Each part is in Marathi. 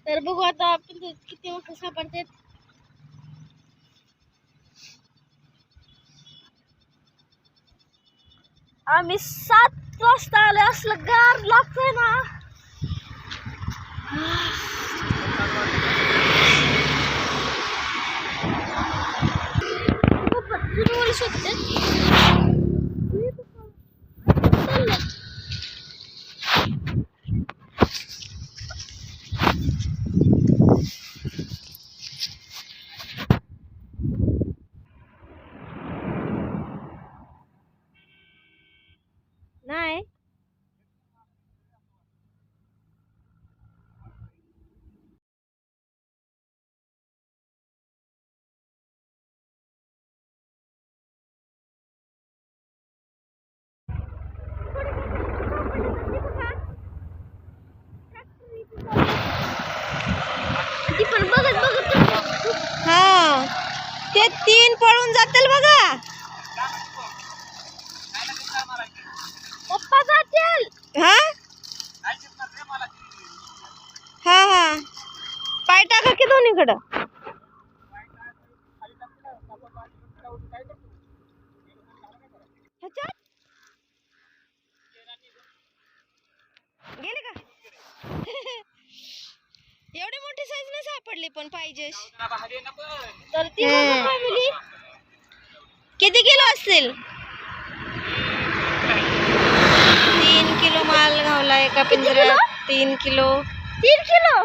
तर बघू आता आपण किती वाजता सापडते. आम्ही 7 वाजता आलो. असलं गार लागतोय ना. नाही ती पण बघत बघत. हा ते 3 पळून जातील बघा. पप्पा जातील. हा हा हा पाय टाका की दोन्हीकडं. गेले का? एवढी मोठी साईज नाही सापडली पण पाहिजे. तर ती फॅमिली किती किलो असतील? 3 किलो माल घावला एका पिंजऱ्यात. 3 किलो. 3 किलो.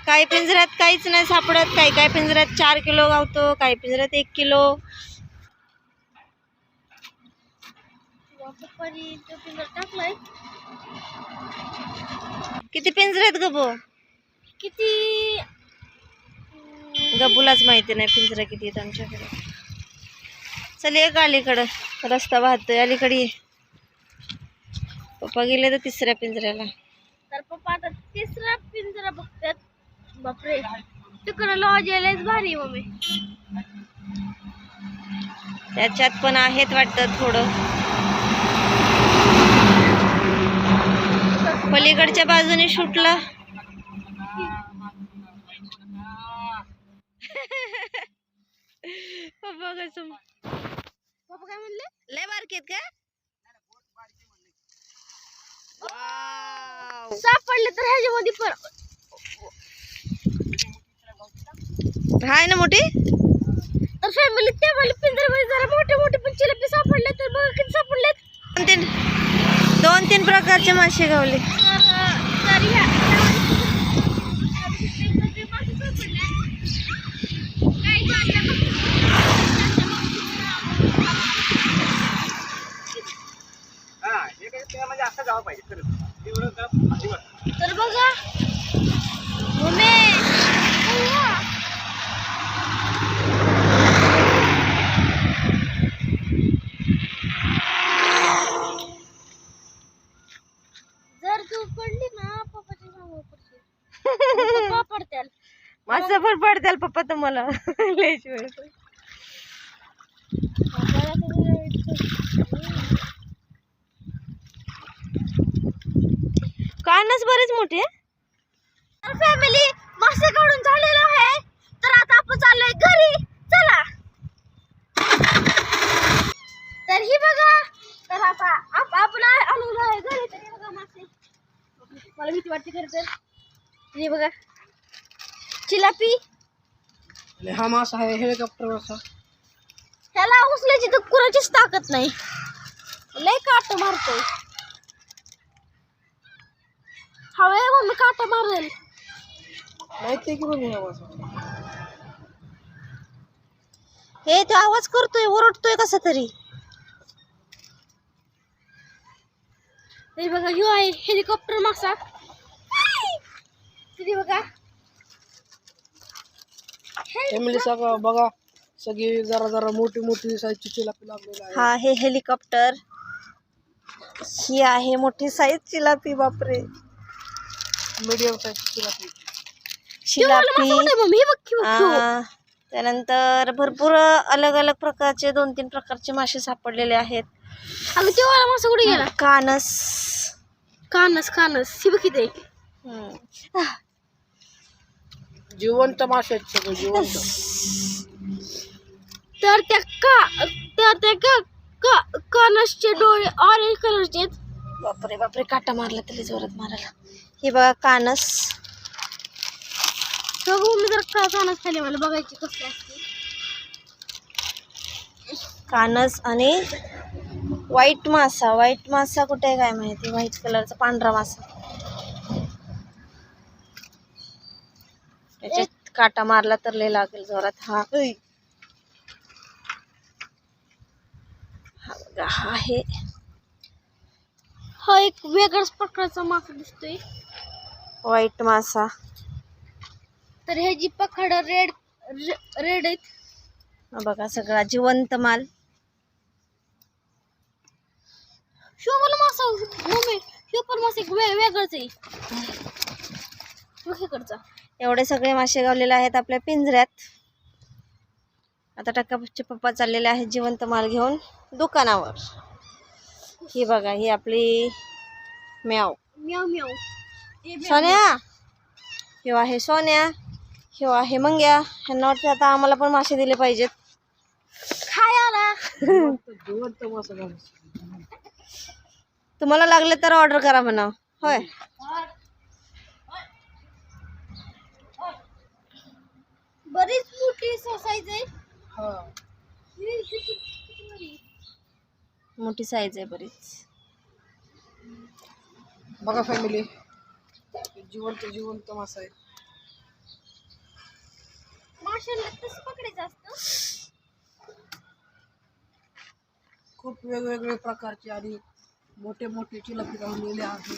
काही पिंजऱ्यात काहीच नाही सापडत. काही पिंजऱ्यात 4 किलो गावतो. काही पिंजऱ्यात 1 किलो. टाकलाय. किती पिंजऱ्यात गबो? किती गबूलाच माहिती नाही पिंजरा किती आहेत आमच्याकडे. चल एक अलीकडं रस्ता वाहतोय अलीकडे ये. पप्पा गेले तर 3ऱ्या पिंजऱ्याला. तर पप्पा आता 3रा पिंजरा बघतात. बापरे तिकडं लॉज यायलाच भारी मम्मी. त्याच्यात पण आहेत वाटतं थोडं. पलीकडच्या बाजूने शूटला. पप्पा कसं पप्पा काय म्हणले? लय बारकेत का? सापडले तर ह्याच्यामध्ये पण हाय ना मोठी. तर फॅमिली त्या पिंजऱ्यामध्ये जरा मोठे मोठे पण चिलपी सापडले. तर बघा किती सापडलेत. 2-3 प्रकारचे मासे गावले. तर बघा जर तू पडली ना पप्पाच्या समोर पडशील. पप्पा पडतील. माझं पण पडतील पप्पा तुम्हाला. लयच वेळ कानच बरेच मोठे. फॅमिली मासे काढून झालेला आहे. तर आता आपण चाललोय घरी. चला. तर ही बघा. तर आता आपण आलेलो आहे घरी. तर हे बघा मासे. मला भीती वाटते खरं तर. हे बघा चिलापी. हा मासा आहे हेलिकॉप्टर मासा. ह्याला उचलायची तर कुणाचीच ताकद नाही. लय काट मारतोय. हवे मम्मी काटा मारेल. माहिती की बघ हा मासा. हे तो आवाज करतोय ओरडतोय कसा तरी. हे बघा ह्यो आहे हेलिकॉप्टर मासा. किती बघा फॅमिली सगळा बघा सगळी जरा जरा मोठी मोठी साईजची चिलापी लागलेली आहे. हा हे हेलिकॉप्टर. ही आहे मोठी साईज चिलापी. बापरे मीडियम साईजची चिलापी. त्यानंतर भरपूर अलग अलग प्रकारचे 2-3 प्रकारचे मासे सापडलेले आहेत. मासा कुठे गेला? कानस. ही बघ किती. जिवंत मासे आहेत सगळे जिवंत. तर त्या कानसचे डोळे ऑरेंज कलरचे आहेत. बापरे बापरे, काटा मारला तरी जोरात मारायला. हे बघा कानस. मी जर कानस खाली मला बघायची कसली असते. कानस आणि व्हाईट मासा. व्हाईट मासा कुठे आहे काय माहिती. व्हाईट कलरचा पांढरा मासा. त्याच्यात काटा मारला तर लय लागेल जोरात. हा बघा, हा आहे. हा एक वेगळाच प्रकारचा मासा दिसतोय, व्हाईट मासा. तर ह्याची पकड रेड आहेत. बघा सगळा जिवंत माल. शोभल मासा मम्मी, शोभल मासा एक वेगळाच आहे इकडचा. एवढे सगळे मासे गावलेले आहेत आपल्या पिंजऱ्यात. आता टक्काचे पप्पा चाललेले आहेत जिवंत माल घेऊन दुकानावर. ही बघा, ही आपली म्याव म्याव म्याव सोन्या. हे आहे सोन्या, हे आहे मंग्या. ह्यांना वाटतं आता आम्हाला पण मासे दिले पाहिजेत खायला. जिवंत मासा झाला. तुम्हाला लागले तर ऑर्डर करा म्हणा. होय, बरीच मोठी साईज आहे. मोठी साईज आहे बरीच. बघा फॅमिली, जिवंत मासा आहे. माशाला कसं पकडायचं असतं. खूप वेगवेगळे प्रकारचे आणि मोठे मोठे चिलपी गावलेले आहेत.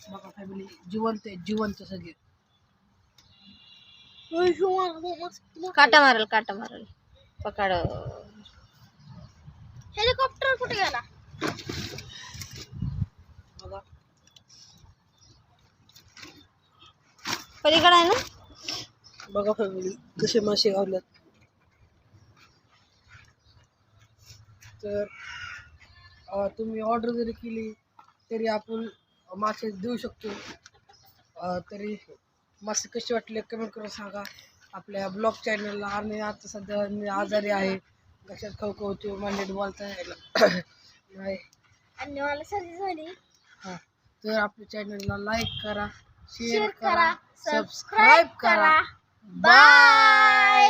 बघा फॅमिली, जिवंत सगळे. काटा मारल पकड. हेलिकॉप्टर कुठे गेला बघा, पलीकडे आहे ना. बघा फॅमिली, कसे मासे गावल्यात. तर तुम्ही ऑर्डर जरी केली तरी आपण मासे देऊ शकतो. तरी मासे कसे वाटले कमेंट करून सांगा आपल्या ब्लॉग चॅनलला. आणि आता सध्या मी आजारी आहे, घशात खवखवतो, मला नीट बोलता यायला नाही आणि मला सर्दी झाली. हां, तर आपल्या चॅनलला लाईक करा, शेअर करा, सबस्क्राईब करा. बाय.